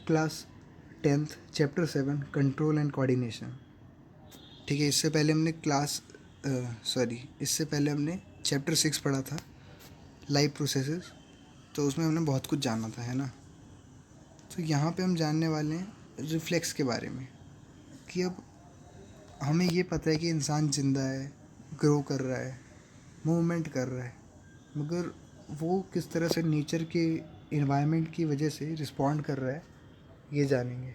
Class 10th chapter 7 control and coordination. ठीक है, इससे पहले हमने चैप्टर 6 पढ़ा था, लाइव प्रोसेसेस। तो उसमें हमने बहुत कुछ जाना था, है ना। तो यहाँ पे हम जानने वाले हैं रिफ्लेक्स के बारे में, कि अब हमें ये पता है कि इंसान ज़िंदा है, ग्रो कर रहा है, मूवमेंट कर रहा है, मगर वो किस तरह से नेचर के इन्वायरमेंट की वजह से रिस्पॉन्ड कर रहा है, ये जानेंगे।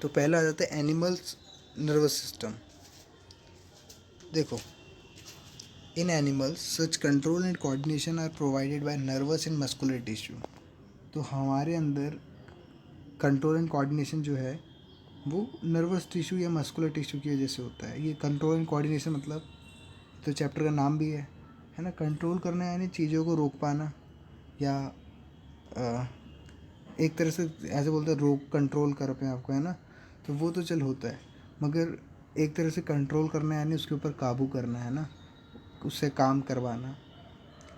तो पहला आ जाता है एनिमल्स नर्वस सिस्टम। देखो, in animals such control and coordination are provided by nervous and muscular tissue. तो हमारे अंदर कंट्रोल एंड कोऑर्डिनेशन जो है वो नर्वस टिश्यू या मस्कुलर टिश्यू की वजह से होता है। ये कंट्रोल एंड कोऑर्डिनेशन मतलब तो चैप्टर का नाम भी है ना। कंट्रोल करना यानी चीज़ों को रोक पाना, या एक तरह से ऐसे बोलते हैं रोक कंट्रोल कर पाए आपको, है ना। तो वो तो चल होता है, मगर एक तरह से कंट्रोल करना यानी उसके ऊपर काबू करना, है ना, उससे काम करवाना।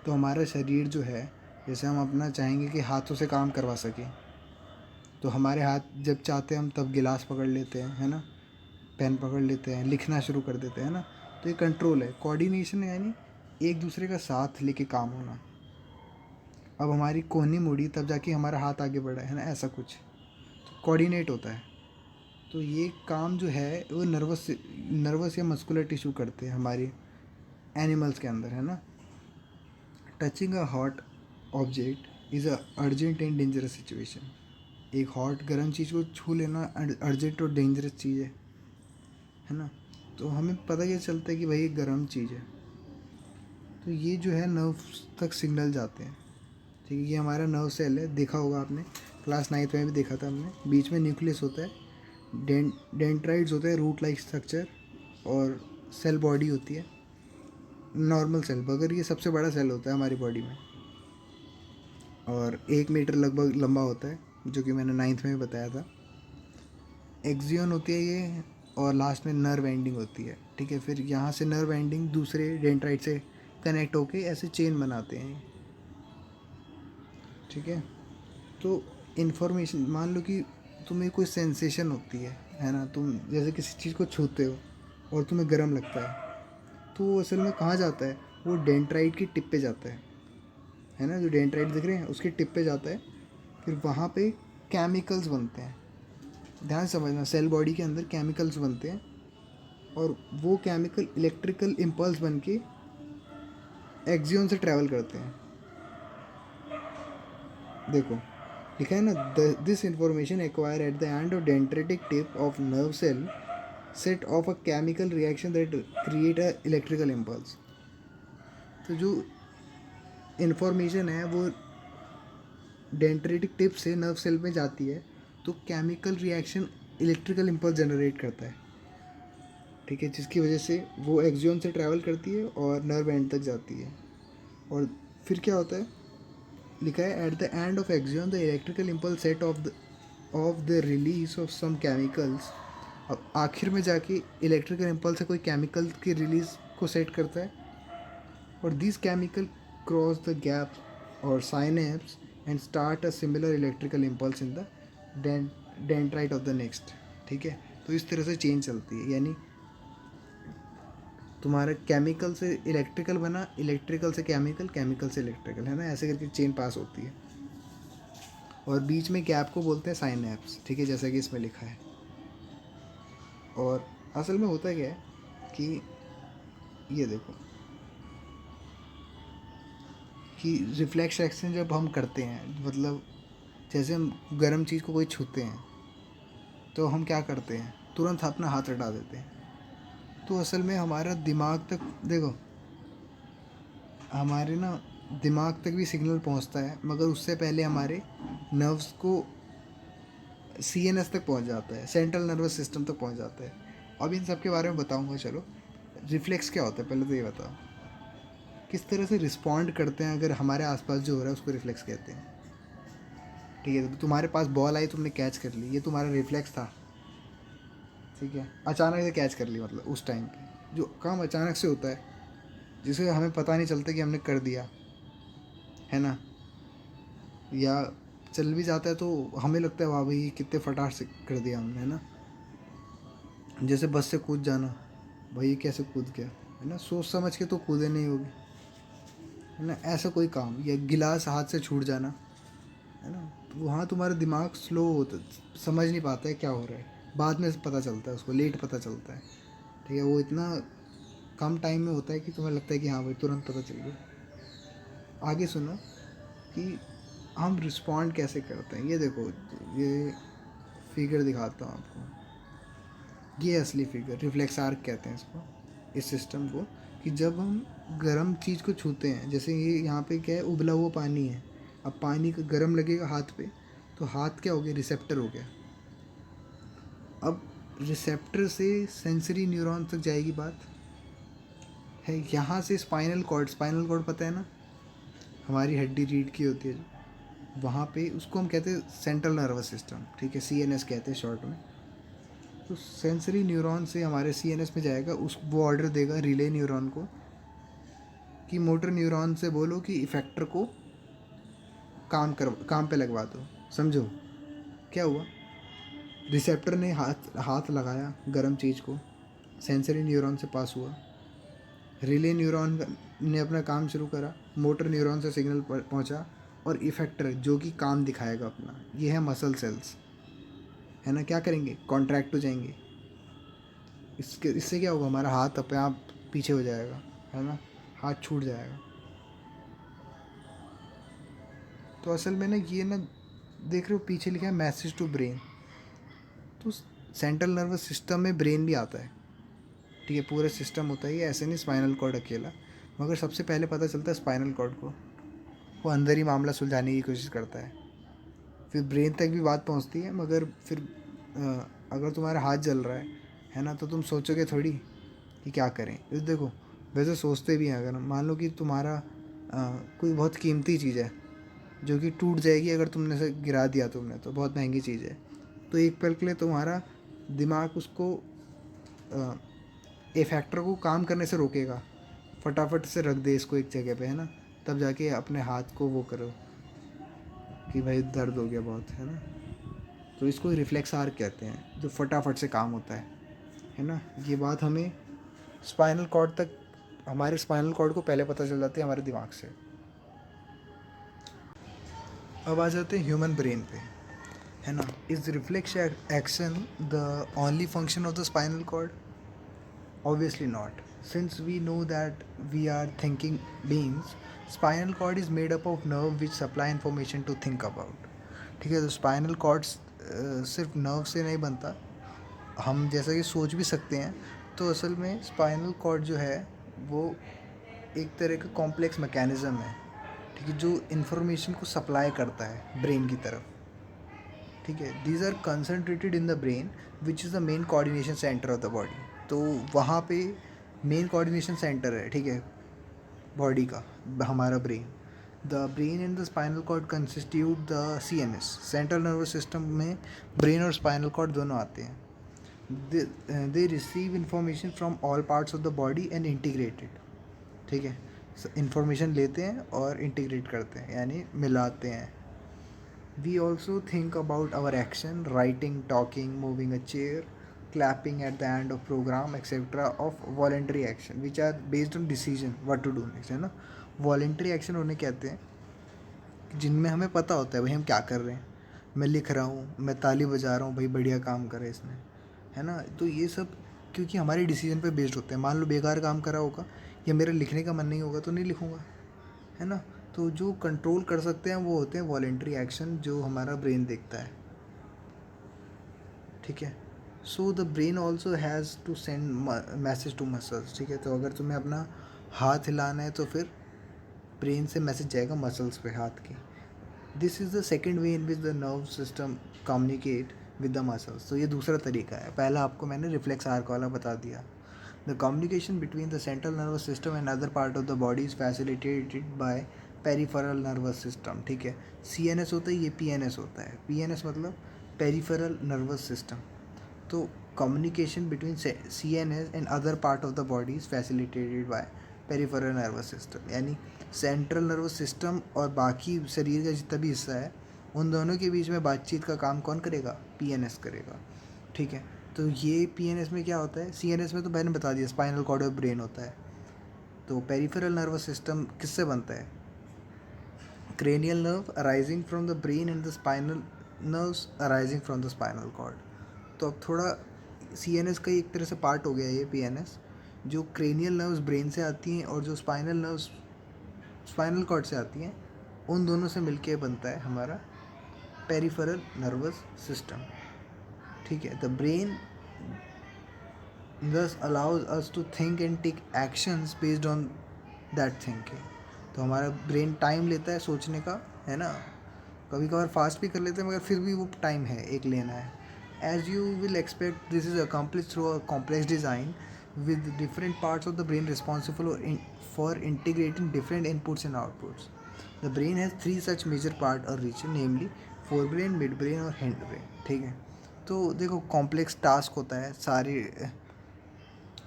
तो हमारा शरीर जो है, जैसे हम अपना चाहेंगे कि हाथों से काम करवा सकें, तो हमारे हाथ जब चाहते हैं हम तब गिलास पकड़ लेते हैं, है ना, पेन पकड़ लेते हैं, लिखना शुरू कर देते हैं ना। तो ये कंट्रोल है। कोऑर्डिनेशन यानी एक दूसरे का साथ लेके काम होना। अब हमारी कोहनी मुड़ी तब जाके हमारा हाथ आगे बढ़ा, है ना, ऐसा कुछ तो कोऑर्डिनेट होता है। तो ये काम जो है वो नर्वस या मस्कुलर टिश्यू करते हैं हमारे एनिमल्स के अंदर, है ना। Touching a hot object is a urgent and dangerous situation. एक हॉट गर्म चीज़ को छू लेना अर्जेंट और डेंजरस चीज़ है ना। तो हमें पता ये चलता है कि भाई ये गर्म चीज़ है। तो ये जो है नर्व्स तक सिग्नल जाते हैं। ठीक है, ये हमारा नर्व सेल है, देखा होगा आपने, क्लास 9th में भी देखा था हमने। बीच में न्यूक्लियस होता है, डेंड्राइट्स होते हैं, रूट लाइक स्ट्रक्चर, और सेल बॉडी होती है, नॉर्मल सेल, मगर ये सबसे बड़ा सेल होता है हमारी बॉडी में, और 1 मीटर लगभग लंबा होता है, जो कि मैंने 9th में भी बताया था। एक्सियन होती है ये, और लास्ट में नर्व एंडिंग होती है। ठीक है, फिर यहाँ से नर्व एंडिंग दूसरे डेंड्राइट से कनेक्ट होके ऐसे चेन बनाते हैं। ठीक है, तो इन्फॉर्मेशन, मान लो कि तुम्हें कोई सेंसेशन होती है ना, तुम जैसे किसी चीज़ को छूते हो और तुम्हें गर्म लगता है, तो वो असल में कहाँ जाता है, वो डेंड्राइट की टिप पे जाता है ना। जो डेंड्राइट दिख रहे हैं उसकी टिप पे जाता है, फिर वहाँ पे केमिकल्स बनते हैं। ध्यान से समझना, सेल बॉडी के अंदर केमिकल्स बनते हैं, और वो केमिकल इलेक्ट्रिकल इम्पल्स बन के एक्सियन से ट्रैवल करते हैं। देखो लिखा है ना, this information acquire at the end of dendritic tip of nerve cell set off a chemical reaction that create a electrical impulse. तो जो इन्फॉर्मेशन है वो डेंड्रेटिक टिप से नर्व सेल में जाती है, तो chemical reaction electrical impulse generate करता है। ठीक है, जिसकी वजह से वो एक्सियन से ट्रैवल करती है और नर्व एंड तक जाती है। और फिर क्या होता है, लिखा है at the end of axon the electrical impulse set off the release of some chemicals. अब आखिर में जाके इलेक्ट्रिकल इम्पल्स से कोई केमिकल की रिलीज को सेट करता है, और this chemical cross the gap or synapse and start a similar electrical impulse in the dendrite of the next. ठीक है, तो इस तरह से चेन चलती है, यानी तुम्हारा केमिकल से इलेक्ट्रिकल बना, इलेक्ट्रिकल से केमिकल, केमिकल से इलेक्ट्रिकल, है ना, ऐसे करके चेन पास होती है। और बीच में गैप को बोलते हैं साइनेप्स। ठीक है, जैसा कि इसमें लिखा है। और असल में होता क्या है कि ये देखो कि रिफ्लेक्स एक्शन जब हम करते हैं, मतलब जैसे हम गर्म चीज़ को कोई छूते हैं, तो हम क्या करते हैं, तुरंत अपना हाथ हटा देते हैं। तो असल में हमारा दिमाग तक, देखो, हमारे ना दिमाग तक भी सिग्नल पहुंचता है, मगर उससे पहले हमारे नर्व्स को सीएनएस तक पहुंच जाता है, सेंट्रल नर्वस सिस्टम तक पहुंच जाता है। अब इन सब के बारे में बताऊंगा। चलो, रिफ्लेक्स क्या होता है पहले तो ये बताओ, किस तरह से रिस्पॉन्ड करते हैं अगर हमारे आसपास जो हो रहा है उसको रिफ्लेक्स कहते हैं। ठीक है, तो तुम्हारे पास बॉल आई, तुमने कैच कर ली, ये तुम्हारा रिफ्लेक्स था। ठीक है, अचानक से कैच कर ली, मतलब उस टाइम पे जो काम अचानक से होता है, जिसे हमें पता नहीं चलता कि हमने कर दिया, है ना। या चल भी जाता है तो हमें लगता है वाह भाई कितने फटाक से कर दिया हमने, है ना। जैसे बस से कूद जाना, भाई ये कैसे कूद गया, है ना, सोच समझ के तो कूदे नहीं होगी, है ना। ऐसा कोई काम, या गिलास हाथ से छूट जाना, है ना, तो वहाँ तुम्हारा दिमाग स्लो होता, समझ नहीं पाता है क्या हो रहा है, बाद में पता चलता है उसको, लेट पता चलता है, ठीक है। वो इतना कम टाइम में होता है कि तुम्हें लगता है कि हाँ भाई तुरंत पता चल गया। आगे सुनो कि हम रिस्पॉन्ड कैसे करते हैं। ये देखो, ये फिगर दिखाता हूँ आपको, ये असली फिगर, रिफ्लेक्स आर्क कहते हैं इसको, इस सिस्टम को। कि जब हम गर्म चीज़ को छूते हैं, जैसे ये यहाँ पे क्या है, उबला हुआ पानी है, अब पानी का गर्म लगेगा हाथ पे, तो हाथ क्या हो गया, रिसेप्टर हो गया। अब रिसेप्टर से सेंसरी न्यूरॉन तक जाएगी बात, है यहाँ से स्पाइनल कॉर्ड, स्पाइनल कॉर्ड पता है ना, हमारी हड्डी रीढ़ की होती है जो, वहाँ पे उसको हम कहते हैं सेंट्रल नर्वस सिस्टम, ठीक है, CNS कहते हैं शॉर्ट में। तो सेंसरी न्यूरॉन से हमारे CNS में जाएगा, उस वो ऑर्डर देगा रिले न्यूरॉन को कि मोटर न्यूरॉन से बोलो कि इफेक्टर को काम पे लगवा दो। समझो क्या हुआ, रिसेप्टर ने हाथ हाथ लगाया गर्म चीज़ को, सेंसरी न्यूरॉन से पास हुआ, रिले न्यूरॉन ने अपना काम शुरू करा, मोटर न्यूरॉन से सिग्नल पहुंचा, और इफेक्टर जो कि काम दिखाएगा अपना, ये है मसल सेल्स, है ना। क्या करेंगे, कॉन्ट्रैक्ट हो जाएंगे। इससे क्या होगा, हमारा हाथ अपने आप पीछे हो जाएगा, है ना, हाथ छूट जाएगा। तो असल में ना ये ना, देख रहे हो पीछे लिखा है मैसेज टू ब्रेन, तो सेंट्रल नर्वस सिस्टम में ब्रेन भी आता है, ठीक है, पूरा सिस्टम होता है ये, ऐसे नहीं स्पाइनल कॉर्ड अकेला। मगर सबसे पहले पता चलता है स्पाइनल कॉर्ड को, वो अंदर ही मामला सुलझाने की कोशिश करता है, फिर ब्रेन तक भी बात पहुंचती है। मगर फिर अगर तुम्हारा हाथ जल रहा है ना, तो तुम सोचोगे थोड़ी कि क्या करें। इस देखो, वैसे सोचते भी हैं, अगर मान लो कि तुम्हारा कोई बहुत कीमती चीज़ है जो कि टूट जाएगी अगर तुमने से गिरा दिया तुमने, तो बहुत महंगी चीज़ है, तो एक पल के लिए तुम्हारा दिमाग उसको इफेक्टर को काम करने से रोकेगा, फटाफट से रख दे इसको एक जगह पे, है ना, तब जाके अपने हाथ को वो करो कि भाई दर्द हो गया बहुत, है ना। तो इसको रिफ्लेक्स आर्क कहते हैं, जो फटाफट से काम होता है ना। ये बात हमें स्पाइनल कॉर्ड तक, हमारे स्पाइनल कॉर्ड को पहले पता चल जाती है हमारे दिमाग से। अब आ जाते हैं ह्यूमन ब्रेन पे, है ना। Is reflex action the only function of the spinal cord? Obviously not. Since we know that we are thinking beings, spinal cord is made up of nerve which supply information to think about. ठीक है, तो spinal cord सिर्फ nerve से नहीं बनता, हम जैसा कि सोच भी सकते हैं। तो असल में स्पाइनल कॉर्ड जो है वो एक तरह का कॉम्प्लेक्स मैकेनिज़्म है, ठीक है, जो इन्फॉर्मेशन को सप्लाई करता है ब्रेन की तरफ, ठीक है। These are concentrated in the brain which is the main coordination centre of the body. तो वहाँ पे मेन कोऑर्डिनेशन सेंटर है, ठीक है, बॉडी का, हमारा brain. The brain and the spinal cord constitute the CNS, central nervous system में brain और स्पाइनल कॉर्ड दोनों आते हैं। They receive information from all parts of the body and integrated, ठीक है, इंफॉर्मेशन लेते हैं और इंटीग्रेट करते हैं, यानी मिलाते हैं। We also think about our action, writing, talking, moving a chair, clapping at the end of program, etc. of voluntary action, which are based on decision what to do next, है ना। voluntary action उन्हें कहते हैं जिनमें हमें पता होता है भाई हम क्या कर रहे हैं। मैं लिख रहा हूँ, मैं ताली बजा रहा हूँ, भाई बढ़िया काम करे इसने, है ना। तो ये सब क्योंकि हमारे डिसीजन पे बेस्ड होते हैं। मान लो बेकार काम करा होगा या मेरा लिखने का मन नहीं होगा तो नहीं लिखूँगा, है ना। तो जो कंट्रोल कर सकते हैं वो होते हैं वॉलेंट्री एक्शन, जो हमारा ब्रेन देखता है, ठीक है। So the brain also has to send message to muscles, ठीक है। तो अगर तुम्हें अपना हाथ हिलाना है तो फिर ब्रेन से मैसेज जाएगा मसल्स पे हाथ के। This is the second way in which the nerve system communicate with the muscles. तो ये दूसरा तरीका है, पहला आपको मैंने रिफ्लेक्स आर्क वाला बता दिया। The communication between the central nervous system and other part of the body is facilitated bye peripheral nervous system, ठीक है। CNS होता है, ये PNS होता है। PNS मतलब पेरिफेरल नर्वस सिस्टम। तो communication between CNS and other part of the body is facilitated bye peripheral nervous system, यानी सेंट्रल नर्वस सिस्टम और बाकी शरीर का जितना भी हिस्सा है उन दोनों के बीच में बातचीत का काम कौन करेगा? पीएनएस करेगा। ठीक है, तो ये पीएनएस में क्या होता है? सीएनएस में तो मैंने बता दिया, स्पाइनल कॉर्ड और ब्रेन होता है। तो पेरिफेरल नर्वस सिस्टम किससे बनता है? cranial nerve arising from the brain and the spinal nerves arising from the spinal cord। तो अब थोड़ा CNS का एक तरह से पार्ट हो गया ये PNS, जो क्रेनियल नर्व्स ब्रेन से आती हैं और जो स्पाइनल नर्व्स स्पाइनल कॉर्ड से आती हैं, उन दोनों से मिलके बनता है हमारा पेरिफेरल नर्वस सिस्टम। ठीक है, the brain thus allows us to think and take actions based on that thinking। तो हमारा ब्रेन टाइम लेता है सोचने का, है ना, कभी कभार फास्ट भी कर लेते हैं, मगर फिर भी वो टाइम है एक लेना है। As you will expect this is accomplish through a complex design with different parts of the brain responsible for integrating different inputs and outputs। The brain has three such major part or region, namely forebrain, midbrain और hindbrain। ठीक है, तो देखो complex task होता है, सारे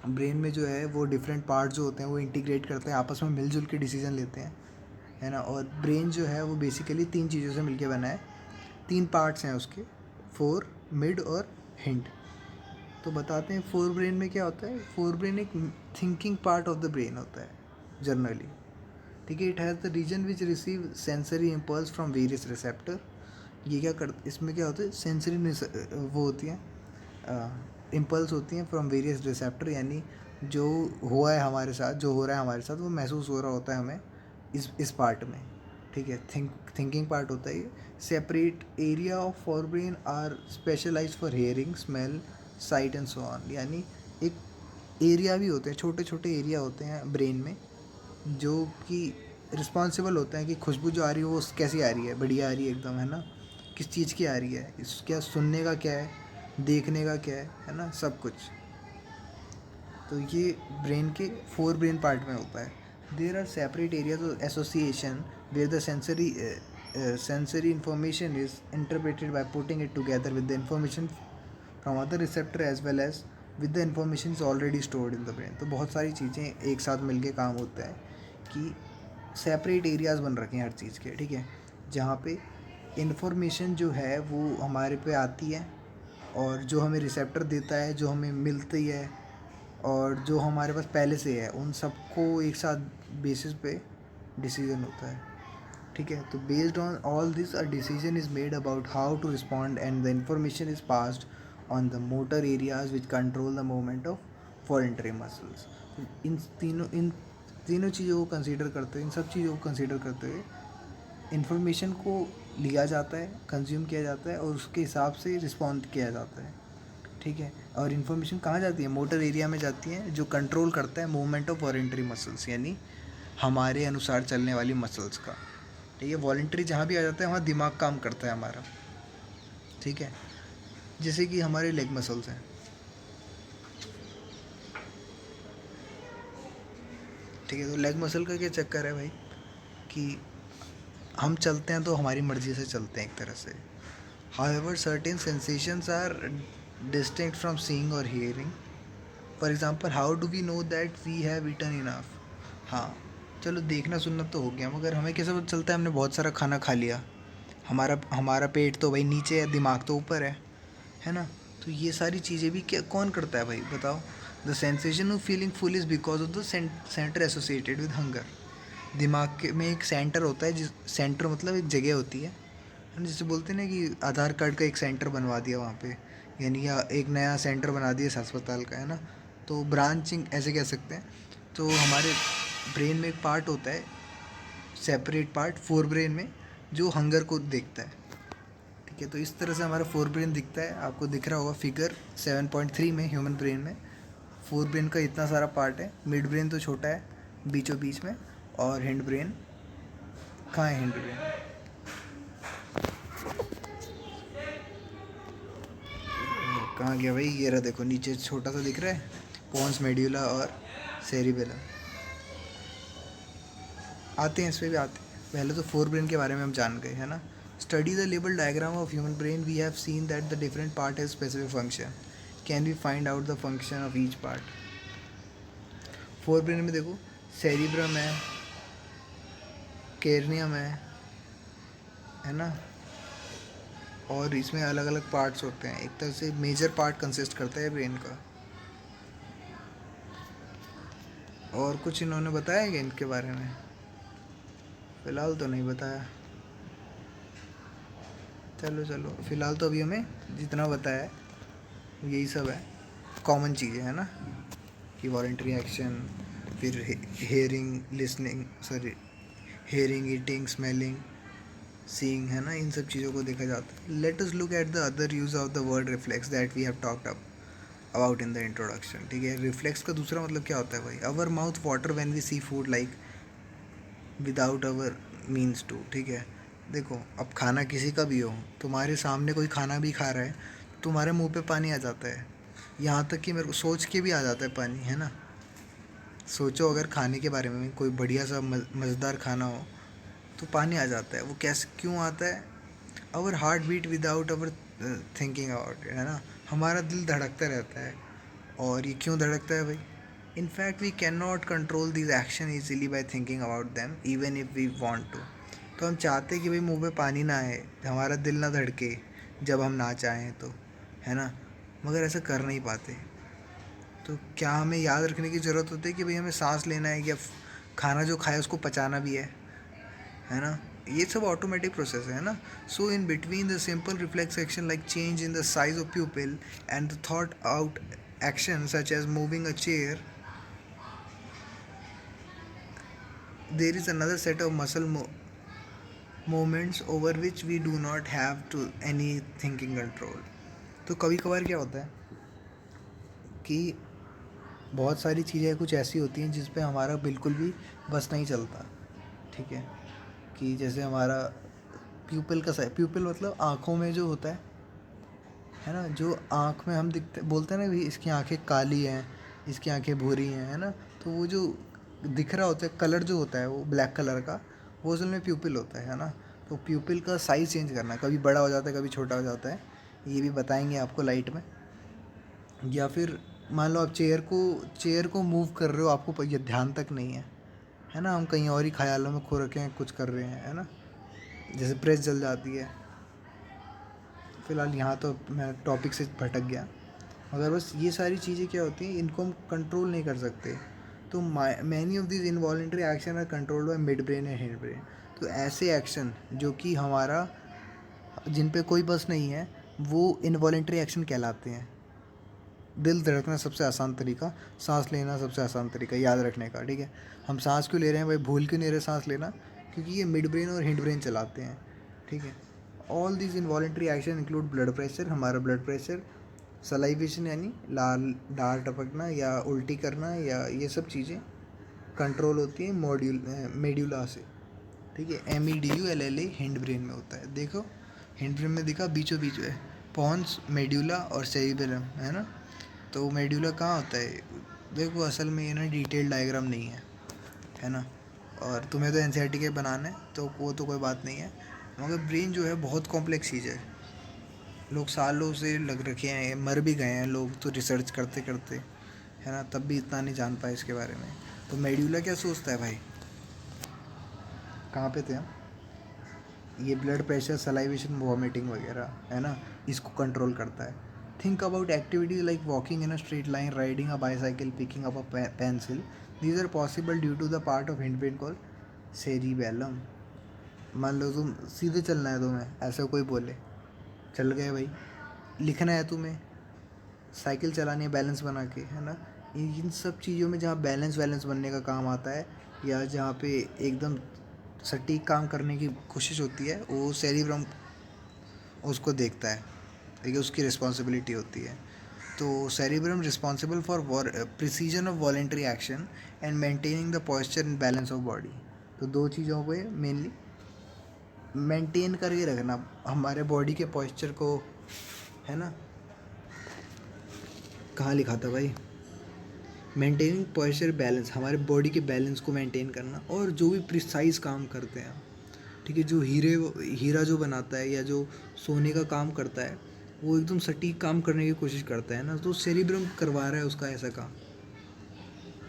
brain में जो है वो डिफरेंट पार्ट जो होते हैं वो इंटीग्रेट करते हैं, आपस में मिलजुल के डिसीजन लेते हैं, है ना। और ब्रेन जो है वो बेसिकली तीन चीज़ों से मिलके बना है, तीन पार्ट्स हैं उसके, फोर, मिड और हिंड। तो बताते हैं फोर ब्रेन में क्या होता है। फोर ब्रेन एक thinking part of the brain होता है जनरली। ठीक है, it has the region which receive sensory impulse from various receptor. ये क्या कर, इसमें क्या होता है, सेंसरी वो होती हैं, इम्पल्स होती हैं फ्रॉम वेरियस रिसेप्टर, यानी जो हुआ है हमारे साथ, जो हो रहा है हमारे साथ वो महसूस हो रहा होता है हमें इस पार्ट में। ठीक है, थिंकिंग पार्ट होता है ये। Separate area of forebrain are specialise for hearing, smell, sight and so on. यानी एक एरिया भी होते हैं, छोटे छोटे एरिया होते हैं ब्रेन में जो कि रिस्पॉन्सिबल होते हैं कि खुशबू जो आ रही है वो कैसी आ रही है, बढ़िया आ रही है एकदम, है ना, किस चीज़ की आ रही है, इस क्या सुनने का क्या है, देखने का क्या है ना, सब कुछ। तो ये ब्रेन के फोर ब्रेन पार्ट में होता है। There are separate areas of association where the sensory information is interpreted by putting it together with the information from other receptor as well as with the information is already stored in the brain. तो बहुत सारी चीज़ें एक साथ मिलके काम होता है कि सेपरेट एरियाज़ बन रखे हैं हर चीज़ के। ठीक है, जहाँ पे इंफॉर्मेशन जो है वो हमारे पे आती है और जो हमें रिसेप्टर देता है, जो हमें मिलती है और जो हमारे पास पहले से है, उन सबको एक साथ बेसिस पे डिसीजन होता है। ठीक है, तो based on all this a decision is made about how to respond and the information is passed on the motor areas which control the movement of voluntary muscles. इन तीनों चीज़ों को कंसीडर करते हुए, इन सब चीज़ों को कंसीडर करते हुए इन्फॉर्मेशन को लिया जाता है, कंज्यूम किया जाता है और उसके हिसाब से रिस्पॉन्ड किया जाता है। ठीक है, और इन्फॉर्मेशन कहाँ जाती है? मोटर एरिया में जाती है, जो कंट्रोल करता है मूवमेंट ऑफ वॉलंटरी मसल्स, यानी हमारे अनुसार चलने वाली मसल्स का। ठीक है, वॉलंटरी जहाँ भी आ जाता है वहाँ दिमाग काम करता है हमारा। ठीक है, जैसे कि हमारे लेग मसल्स हैं। ठीक है, तो लेग मसल का क्या चक्कर है भाई कि हम चलते हैं तो हमारी मर्ज़ी से चलते हैं एक तरह से। However, certain sensations are distinct from seeing or hearing। For example, how do we know that we have eaten enough? हाँ, चलो देखना सुनना तो हो गया, मगर हमें कैसे पता चलता है हमने बहुत सारा खाना खा लिया? हमारा पेट तो भाई नीचे है, दिमाग तो ऊपर है ना। तो ये सारी चीज़ें भी क्या कौन करता है भाई, बताओ। The sensation of feeling full is because of the centre associated with hunger. दिमाग के में एक सेंटर होता है, जिस सेंटर मतलब एक जगह होती है, जैसे बोलते हैं ना कि आधार कार्ड का एक सेंटर बनवा दिया वहाँ पे, यानी या एक नया सेंटर बना दिया इस अस्पताल का, है ना। तो ब्रांचिंग ऐसे कह सकते हैं। तो हमारे ब्रेन में एक पार्ट होता है, सेपरेट पार्ट फोर ब्रेन में, जो हंगर को देखता है। ठीक है, तो इस तरह से हमारा फोर ब्रेन दिखता है, आपको दिख रहा होगा फिगर 7.3 में। ह्यूमन ब्रेन में फोर ब्रेन का इतना सारा पार्ट है। मिड ब्रेन तो छोटा है बीचों बीच में, और हिंड ब्रेन कहाँ है? हिंड ब्रेन कहाँ गया भाई? ये रहा, देखो नीचे छोटा सा दिख रहा है, पोन्स मेड्यूला और सेरिबेलम। आते हैं, इस पर भी आते हैं। पहले तो फोर ब्रेन के बारे में हम जान गए, है ना। Study the label diagram of human brain, we have seen that the different part has specific function. Can we find out the function of each part? Forebrain में देखो, सेरिब्रम है, केरनियम है ना। और इसमें अलग अलग पार्ट्स होते हैं, एक तरह से मेजर पार्ट कंसिस्ट करता है ब्रेन का। और कुछ इन्होंने बताया कि इनके बारे में? फ़िलहाल तो नहीं बताया। चलो चलो, फ़िलहाल तो अभी हमें जितना बताया है यही सब है, कॉमन चीज़ें है ना, कि वॉलंटरी एक्शन, फिर hearing, listening, sorry, hearing, eating, smelling, seeing, है ना, इन सब चीज़ों को देखा जाता है। Let us look at the other use of the word reflex that we have talked about in the introduction. ठीक है, रिफ्लेक्स का दूसरा मतलब क्या होता है भाई? Our mouth water when we see food like without our means to. ठीक है, देखो अब खाना किसी का भी हो, तुम्हारे सामने कोई खाना भी खा रहा है, तुम्हारे मुंह पे पानी आ जाता है, यहाँ तक कि मेरे को सोच के भी आ जाता है पानी, है ना। सोचो अगर खाने के बारे में, कोई बढ़िया सा मज़ेदार खाना हो तो पानी आ जाता है। वो कैसे, क्यों आता है? Our heart beat without our thinking about it, है ना। हमारा दिल धड़कता रहता है, और ये क्यों धड़कता है भाई? In fact, we cannot control these action easily by thinking about them, even if we want to. तो हम चाहते हैं कि भाई मुंह पे पानी ना आए, हमारा दिल ना धड़के जब हम ना चाहें तो, है ना, मगर ऐसा कर नहीं पाते। तो क्या हमें याद रखने की ज़रूरत होती है कि भाई हमें सांस लेना है, या खाना जो खाया उसको पचाना भी है ना। ये सब ऑटोमेटिक प्रोसेस है ना। So in between the simple reflex action like change in the size of pupil and the thought out action such as moving a chair, there is another set of muscle movements over which we do not have to any thinking control. तो कभी कभार क्या होता है कि बहुत सारी चीज़ें कुछ ऐसी होती हैं जिस पे हमारा बिल्कुल भी बस नहीं चलता। ठीक है, कि जैसे हमारा प्यूपिल का साइज, प्यूपिल मतलब आँखों में जो होता है ना, जो आँख में हम दिखते बोलते हैं ना भी इसकी आँखें काली हैं, इसकी आँखें भूरी हैं, है ना। तो वो जो दिख रहा होता है कलर जो होता है वो ब्लैक कलर का, वो असल में प्यूपिल होता है ना। तो प्यूपिल का साइज़ चेंज करना, कभी बड़ा हो जाता है कभी छोटा हो जाता है, ये भी बताएंगे आपको लाइट में। या फिर मान लो आप चेयर को मूव कर रहे हो, आपको ये ध्यान तक नहीं है ना, हम कहीं और ही ख्यालों में खो रखे हैं, कुछ कर रहे हैं, है ना। जैसे प्रेस जल जाती है। फ़िलहाल यहाँ तो मैं टॉपिक से भटक गया, मगर बस ये सारी चीज़ें क्या होती हैं, इनको हम कंट्रोल नहीं कर सकते। तो many of this involuntary action are controlled by midbrain and hindbrain. तो ऐसे एक्शन जो कि हमारा, जिन पे कोई बस नहीं है, वो इनवॉलेंट्री एक्शन कहलाते हैं। दिल धड़कना सबसे आसान तरीका, सांस लेना सबसे आसान तरीका याद रखने का। ठीक है, हम सांस क्यों ले रहे हैं भाई, भूल क्यों नहीं रहे सांस लेना? क्योंकि ये मिड ब्रेन और हिंड ब्रेन चलाते हैं। ठीक है, all this involuntary action include blood pressure, हमारा ब्लड प्रेशर, सलाइवेशन यानी लाल डाल टपकना या उल्टी करना, या ये सब चीज़ें कंट्रोल होती हैं मेड्यूला से। ठीक है, MEDULLA हिंड ब्रेन में होता है। देखो हिंड ब्रेन में दिखा बीचों बीच है पॉन्स, मेड्यूला और सेरिबेलम, है ना। तो मेड्यूला कहाँ होता है? देखो असल में ये ना डिटेल डायग्राम नहीं है ना। और तुम्हें तो NCERT के बनाना है तो वो तो कोई बात नहीं है, मगर ब्रेन जो है बहुत कॉम्प्लेक्स चीज़ है। लोग सालों से लग रखे हैं, मर भी गए हैं लोग तो रिसर्च करते करते, है ना, तब भी इतना नहीं जान पाए इसके बारे में। तो मेड्यूला क्या सोचता है भाई? कहाँ पे थे हम? ये ब्लड प्रेशर, सलाइवेशन, वॉमिटिंग वगैरह, है ना, इसको कंट्रोल करता है। Think about activities like walking in a straight line, riding a bicycle, picking up a pencil. These are possible due to the part of hindbrain called cerebellum. मान लो तुम सीधे चलना है, तुम्हें ऐसा कोई बोले, चल गए भाई। लिखना है तुम्हें, साइकिल चलानी है बैलेंस बना के, है ना। इन सब चीज़ों में जहाँ बैलेंस वैलेंस बनने का काम आता है, या जहाँ पे एकदम सटीक काम करने की कोशिश होती है, वो सेरिब्रम उसको देखता है, ठीक है, उसकी रिस्पॉन्सिबिलिटी होती है। तो cerebrum responsible for precision of voluntary action and maintaining the posture and balance of body. तो दो चीज़ों को मेनली मेंटेन करके रखना, हमारे बॉडी के पॉस्चर को, है ना। कहाँ लिखा था भाई? मेंटेनिंग पॉस्चर बैलेंस, हमारे बॉडी के बैलेंस को मेंटेन करना, और जो भी प्रिसाइज काम करते हैं, ठीक है, जो हीरा जो बनाता है या जो सोने का काम करता है, वो एकदम सटीक काम करने की कोशिश करता है ना। तो सेरिब्रम करवा रहा है उसका ऐसा काम।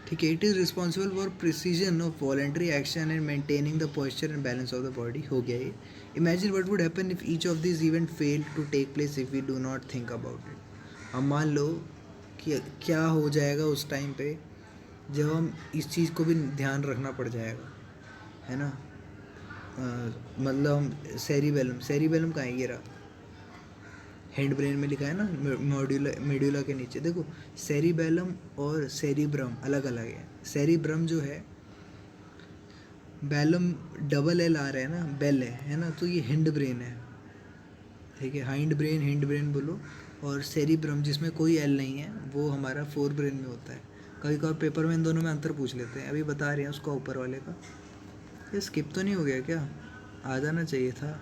ठीक है. It is responsible for precision of voluntary action and maintaining the posture and balance of the body. हो गया ये. Imagine what would happen if each of this event fail to take place if we do not think about it. अब मान लो कि क्या हो जाएगा उस टाइम पे जब हम इस चीज़ को भी ध्यान रखना पड़ जाएगा, है ना. मतलब हम सेरिबेलम कहाँ है, ये रहा. हेड ब्रेन में लिखा है ना, मेडुला के नीचे देखो. सेरिबेलम और सेरिब्रम अलग अलग है. सेरिब्रम जो है, बैलम डबल एल आ रहा है ना, बेल है ना, तो ये हिंड ब्रेन है. ठीक है, हिंड ब्रेन बोलो. और सेरिब्रम जिसमें कोई एल नहीं है वो हमारा फोर ब्रेन में होता है. कभी कभार पेपर में इन दोनों में अंतर पूछ लेते हैं. अभी बता रहे हैं उसका ऊपर वाले का. ये स्किप तो नहीं हो गया क्या? आ जाना चाहिए था.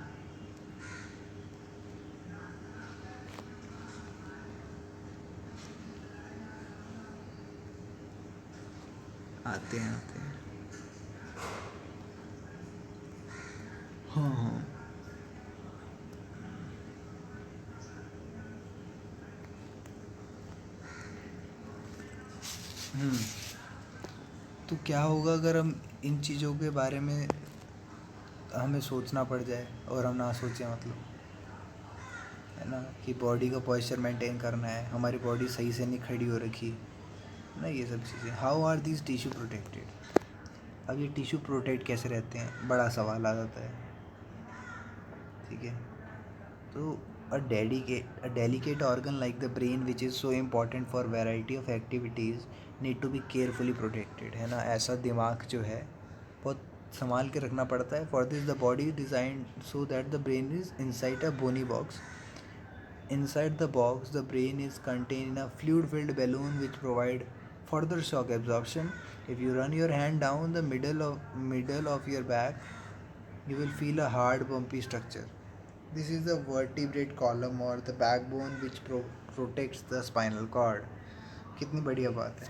आते हैं. हाँ हाँ. तो क्या होगा अगर हम इन चीज़ों के बारे में हमें सोचना पड़ जाए और हम ना सोचें, मतलब, है ना, कि बॉडी का पॉस्चर मेंटेन करना है, हमारी बॉडी सही से नहीं खड़ी हो रखी ना, ये सब चीज़ें. How are these tissue protected. अब ये टिश्यू प्रोटेक्ट कैसे रहते हैं, बड़ा सवाल आ जाता है. ठीक है. तो a delicate organ like the brain which is so important for variety of activities need to be carefully protected, है ना. ऐसा दिमाग जो है बहुत संभाल के रखना पड़ता है. for this the body is designed so that the brain is inside a bony box. Inside the box the brain is contained in a fluid filled balloon which provide further shock absorption. If you run your hand down the middle of your back, you will feel a hard bumpy structure. This is the vertebrate column or the backbone which protects the spinal cord. कितनी बढ़िया बात है.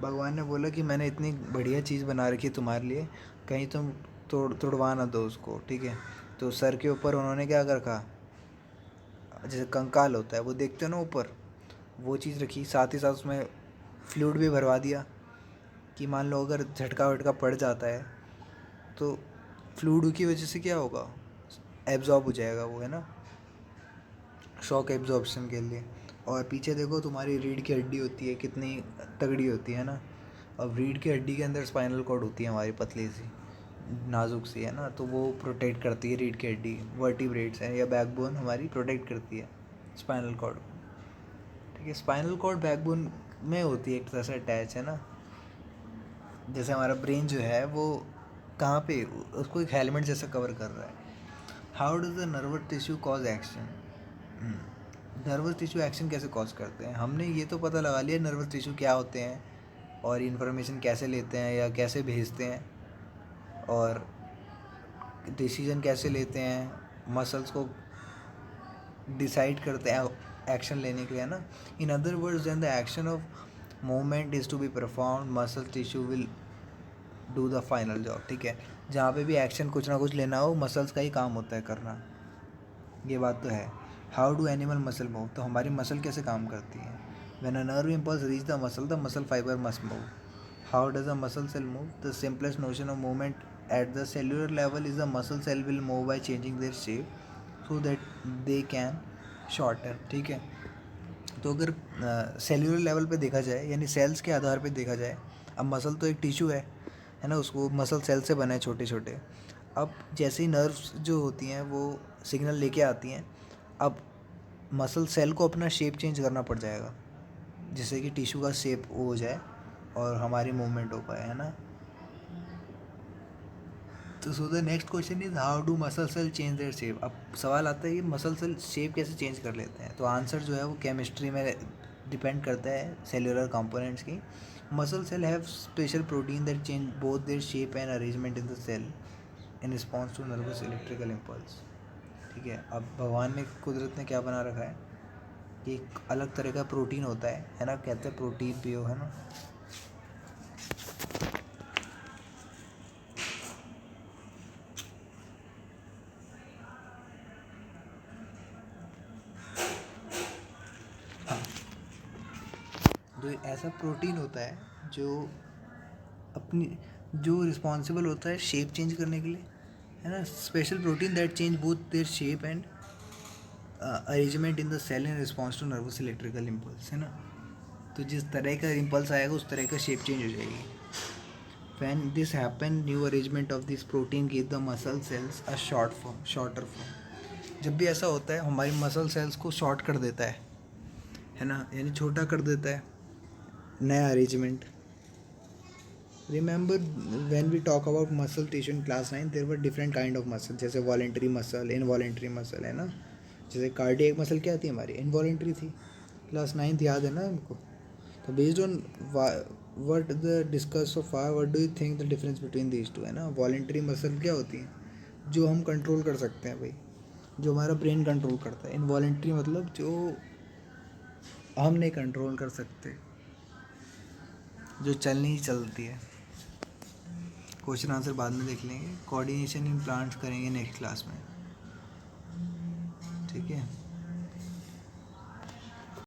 भगवान ने बोला कि मैंने इतनी बढ़िया चीज़ बना रखी है तुम्हारे लिए, कहीं तुम तोड़वा ना दो उसको. ठीक है. तो सर के ऊपर उन्होंने क्या रखा, जैसे कंकाल होता है वो देखते हो ना ऊपर, वो चीज़ रखी. साथ ही साथ उसमें फ्लूइड भी भरवा दिया कि मान लो अगर झटका वटका पड़ जाता है तो फ्लूइड की वजह से क्या होगा, एब्जॉर्ब हो जाएगा वो, है ना, शॉक एब्जॉर्प्शन के लिए. और पीछे देखो तुम्हारी रीढ़ की हड्डी होती है, कितनी तगड़ी होती है ना. अब रीढ़ की हड्डी के अंदर स्पाइनल कॉर्ड होती है हमारी, पतली सी नाजुक सी, है ना, तो वो प्रोटेक्ट करती है रीढ़ की हड्डी. वर्टिब्रेट्स हैं या बैकबोन हमारी प्रोटेक्ट करती है स्पाइनल कॉर्ड. ठीक है. स्पाइनल कॉर्ड बैकबोन में होती है एक तरह से अटैच, है ना. जैसे हमारा ब्रेन जो है वो कहाँ पे, उसको एक हेलमेट जैसा कवर कर रहा है. How does the nervous tissue cause action. Nervous tissue action कैसे कॉज करते हैं. हमने ये तो पता लगा लिया नर्वस टिश्यू क्या होते हैं और इन्फॉर्मेशन कैसे लेते हैं या कैसे भेजते हैं और डिसीजन कैसे लेते हैं, मसल्स को डिसाइड करते हैं एक्शन लेने के लिए, है ना. In other words then the action of movement is to be perform, muscle tissue will do the final job. ठीक है. जहाँ पे भी एक्शन कुछ ना कुछ लेना हो, मसल्स का ही काम होता है करना. ये बात तो है. How do animal muscle move. तो हमारी मसल कैसे काम करती है. When a nerve impulse reach the muscle fibre must move. How does a muscle cell move. The simplest notion of movement at the cellular level is the muscle cell will move by changing their shape so that they can shorten. ठीक है. तो अगर cellular level पे देखा जाए, यानी sales के आधार पे देखा जाए, अब मसल तो एक टिश्यू है ना, उसको मसल सेल से बना है छोटे छोटे. अब जैसे ही नर्व्स जो होती हैं वो सिग्नल लेके आती हैं, अब मसल सेल को अपना शेप चेंज करना पड़ जाएगा जिससे कि टिश्यू का शेप वो हो जाए और हमारी मूवमेंट हो पाए, है ना. तो so the next question is how do muscle cell change their shape. अब सवाल आता है कि मसल सेल शेप कैसे चेंज कर लेते हैं. तो आंसर जो है वो केमिस्ट्री में डिपेंड करता है सेल्यूलर कंपोनेंट्स की. Muscle cell have special protein that change both their shape and arrangement in the cell in response to nervous electrical impulse. ठीक है. अब भगवान ने, कुदरत ने क्या बना रखा है कि एक अलग तरह का प्रोटीन होता है ना, कहते हैं प्रोटीन पियो, है ना. हाँ. तो ऐसा प्रोटीन होता है जो अपनी जो रिस्पॉन्सिबल होता है शेप चेंज करने के लिए, है ना, special protein that change both their shape and arrangement in the cell in response to nervous electrical impulse, है ना। तो जिस तरह का इम्पल्स आएगा उस तरह का शेप चेंज हो जाएगी। When this happen, new arrangement of this protein give the muscle cells a shorter form। जब भी ऐसा होता है हमारी मसल सेल्स को शॉर्ट कर देता है ना, यानी छोटा कर देता है नया arrangement. Remember when we talk about muscle tissue in class 9 there were different kind of muscle, जैसे वॉलेंट्री मसल, इनवॉलेंट्री मसल, है ना। जैसे कार्डियक मसल क्या थी हमारी, इनवॉलेंट्री थी, क्लास 9 याद है ना हमको। तो based on what the discuss so far, what do you think the difference between these two, है ना। वॉलेंट्री मसल क्या होती है, जो हम कंट्रोल कर सकते हैं भाई, जो हमारा ब्रेन कंट्रोल करता है। इनवॉलेंट्री मतलब जो हम नहीं कंट्रोल कर सकते, जो चलनी ही चलती है। क्वेश्चन आंसर बाद में देख लेंगे, कोऑर्डिनेशन इन प्लांट्स करेंगे नेक्स्ट क्लास में, ठीक है।